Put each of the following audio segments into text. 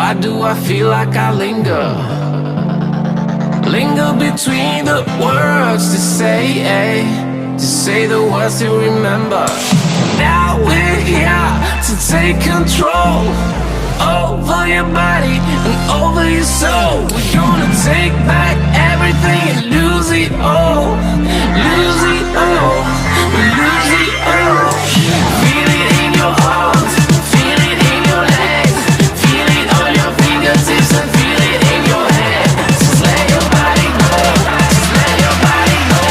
Why do I feel like I linger? Linger between the words to say the words to remember. Now we're here to take control over your body and over your soul. We're gonna take back everything and lose it all. Lose it all. Lose it all. Feel it in your arms, feel it in your legs, feel it on your fingertips and feel it in your head. Just let your body go, just let your body go,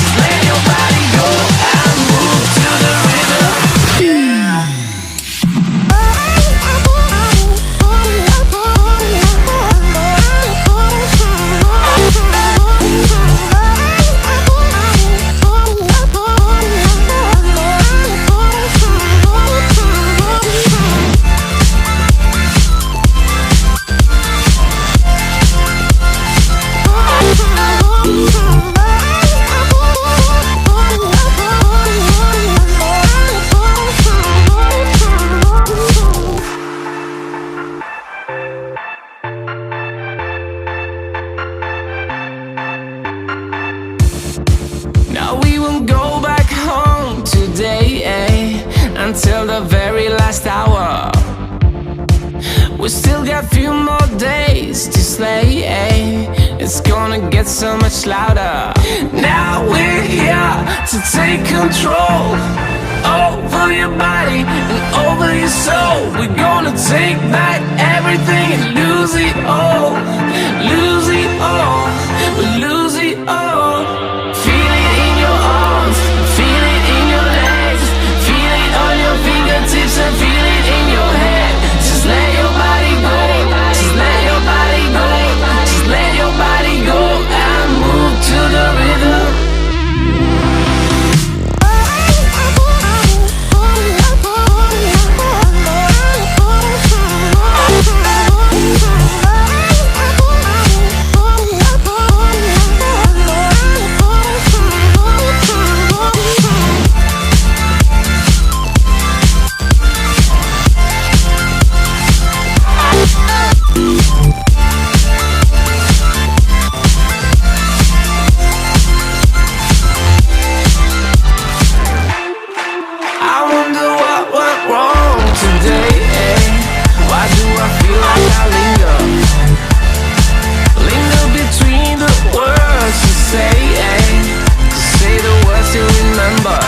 just let your body go and move to the rhythm. Now we won't go back home today, until the very last hour. We still got few more days to slay, it's gonna get so much louder. Now we're here to take control over your body and over your soul. We're gonna take back everything and lose it all. Lose it all. We lose it all. Feel it in your arms, feel it in your legs, feel it on your fingertips and feel it in your head. Just let your body go, just let your body go, just let your body go and move to the rhythm. I wonder what went wrong today, Why do I feel like I linger? Linger between the words to say the words to remember.